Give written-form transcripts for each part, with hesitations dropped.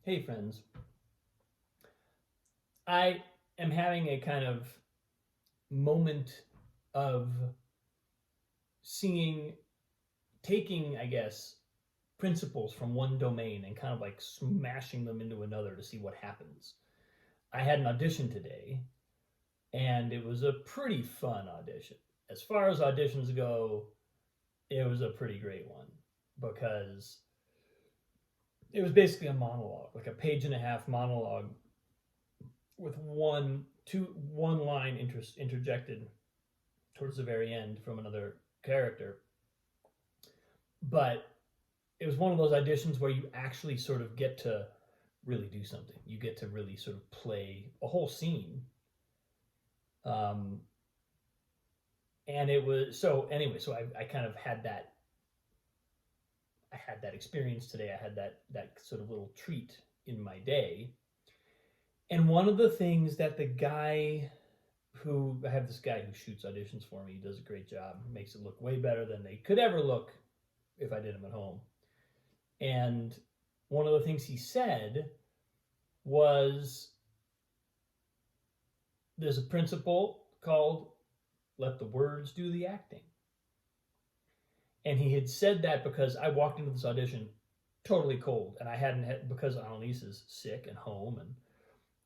Hey, friends. I am having a kind of moment of seeing, taking, I guess, principles from one domain and kind of like smashing them into another to see what happens. I had an audition today, and it was a pretty fun audition. As far as auditions go, it was a pretty great one because it was basically a monologue, like a page and a half monologue with one line interjected towards the very end from another character. But it was one of those auditions where you actually sort of get to really do something. You get to really sort of play a whole scene. Um, and it was so anyway. So I kind of had that. I had that experience today. I had that sort of little treat in my day. And one of the things that the guy who I have this guy who shoots auditions for me. He does a great job. Makes it look way better than they could ever look if I did them at home. And one of the things he said was there's a principle called let the words do the acting. And he had said that because I walked into this audition totally cold, and I hadn't had, because Annalise is sick and home, and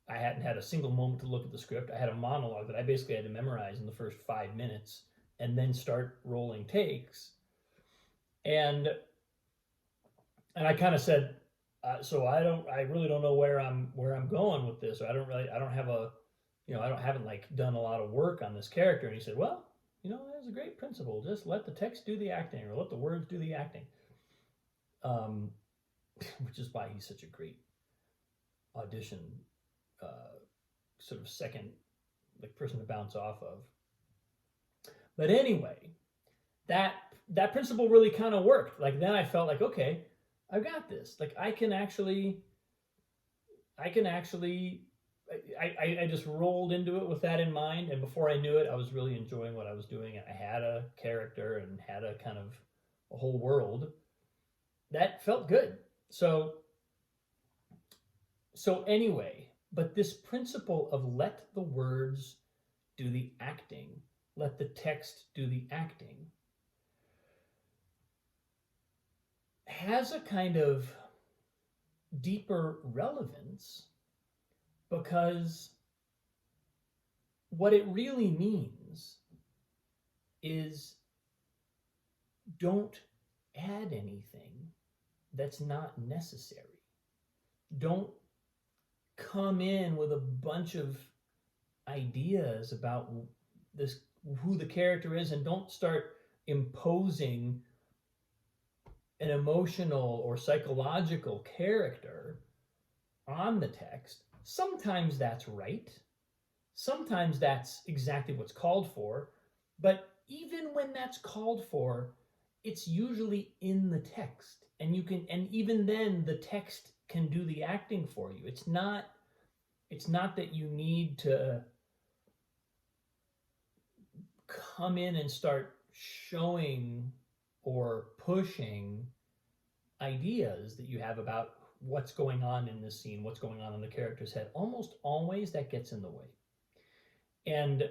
I hadn't had a single moment to look at the script. I had a monologue that I basically had to memorize in the first 5 minutes and then start rolling takes. And I kind of said, so I really don't know where I'm going with this. Or I don't have a, I haven't like done a lot of work on this character. And he said, well, that's a great principle. Just let the text do the acting, or let the words do the acting. Um, which is why he's such a great audition, sort of second, like person to bounce off of. But anyway, that principle really kind of worked. Like then I felt like, okay, I've got this. Like I can actually I just rolled into it with that in mind, and before I knew it, I was really enjoying what I was doing. I had a character and had a kind of a whole world that felt good. So anyway, but this principle of let the words do the acting, let the text do the acting, has a kind of deeper relevance because what it really means is don't add anything that's not necessary. Don't come in with a bunch of ideas about this, who the character is, and don't start imposing an emotional or psychological character on the text. Sometimes that's right. Sometimes that's exactly what's called for. But even when that's called for, it's usually in the text. And even then the text can do the acting for you. It's not that you need to come in and start showing or pushing ideas that you have about what's going on in this scene, what's going on in the character's head. Almost always that gets in the way. And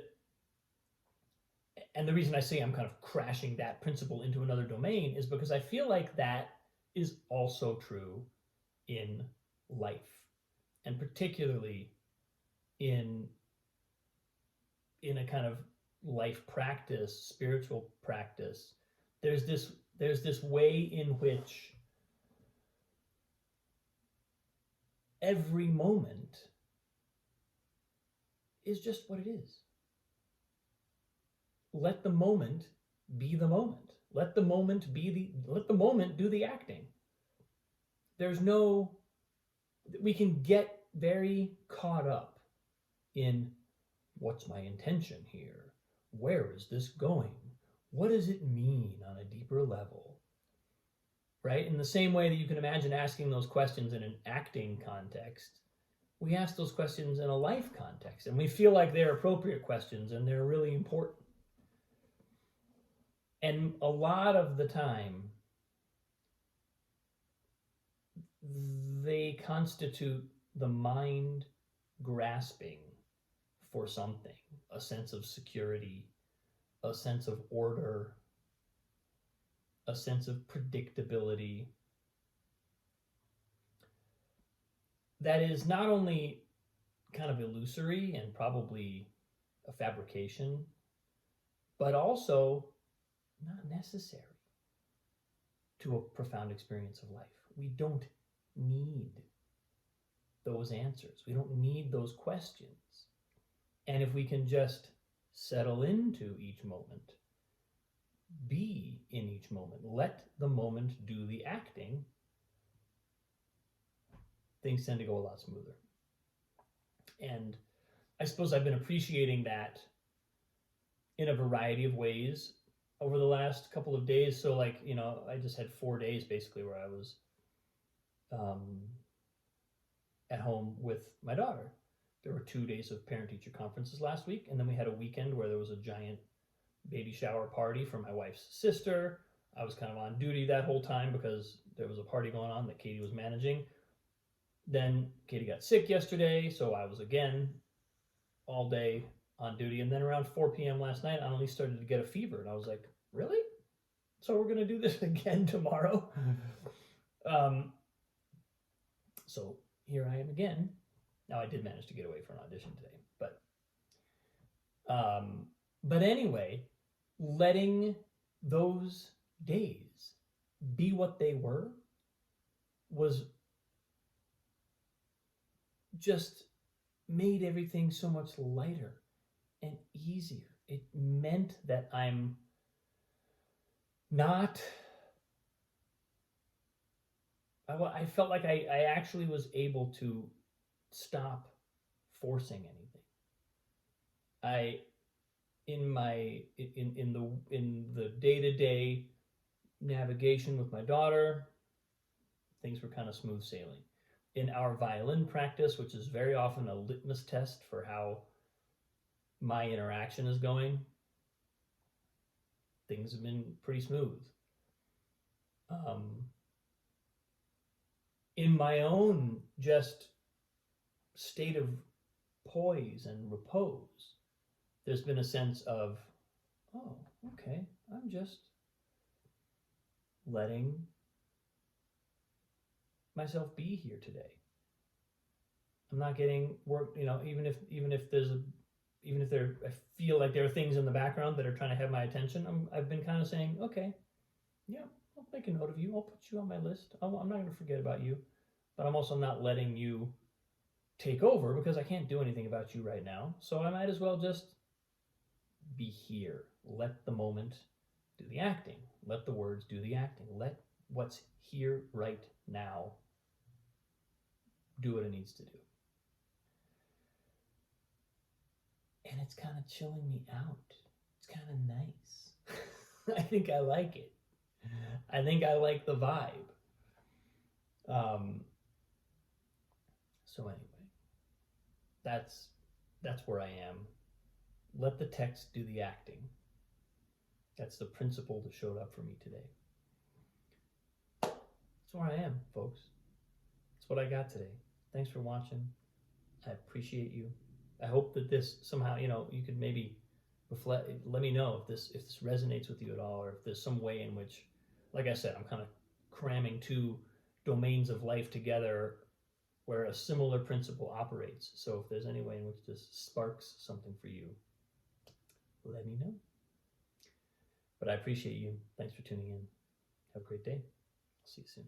the reason I say I'm kind of crashing that principle into another domain is because I feel like that is also true in life, and particularly in a kind of life practice, spiritual practice. There's this way in which every moment is just what it is. Let the moment be the moment. Let the moment do the acting. We can get very caught up in what's my intention here? Where is this going? What does it mean on a deeper level? Right? In the same way that you can imagine asking those questions in an acting context, we ask those questions in a life context, and we feel like they're appropriate questions and they're really important. And a lot of the time, they constitute the mind grasping for something, a sense of security, a sense of order, a sense of predictability. That is not only kind of illusory and probably a fabrication, but also not necessary to a profound experience of life. We don't need those answers. We don't need those questions. And if we can just settle into each moment, be in each moment, let the moment do the acting, things tend to go a lot smoother. And I suppose I've been appreciating that in a variety of ways over the last couple of days. So like, I just had 4 days basically where I was at home with my daughter. There were 2 days of parent-teacher conferences last week, and then we had a weekend where there was a giant baby shower party for my wife's sister. I was kind of on duty that whole time because there was a party going on that Katie was managing. Then Katie got sick yesterday, so I was again all day on duty. And then around 4 p.m. last night, Annalise started to get a fever, and I was like, really? So we're going to do this again tomorrow? So here I am again. Now I did manage to get away for an audition today, but anyway, letting those days be what they were was just made everything so much lighter and easier. It meant that I'm not, I felt like I actually was able to stop forcing anything. In the day-to-day navigation with my daughter, things were kind of smooth sailing. In our violin practice, which is very often a litmus test for how my interaction is going, things have been pretty smooth. In my own just state of poise and repose, there's been a sense of, oh, okay, I'm just letting myself be here today. I'm not getting work, even if I feel like there are things in the background that are trying to have my attention. I've been kind of saying, okay, yeah, I'll make a note of you. I'll put you on my list. I'm not going to forget about you, but I'm also not letting you take over because I can't do anything about you right now. So I might as well just be here. Let the moment do the acting. Let the words do the acting. Let what's here right now do what it needs to do. And it's kind of chilling me out. It's kind of nice. I think I like it. I think I like the vibe. So anyway, that's where I am. Let the text do the acting. That's the principle that showed up for me today. That's where I am, folks. That's what I got today. Thanks for watching. I appreciate you. I hope that this somehow, you could maybe reflect, let me know if this resonates with you at all, or if there's some way in which, like I said, I'm kind of cramming 2 domains of life together where a similar principle operates. So if there's any way in which this sparks something for you, let me know. But I appreciate you. Thanks for tuning in. Have a great day. I'll see you soon.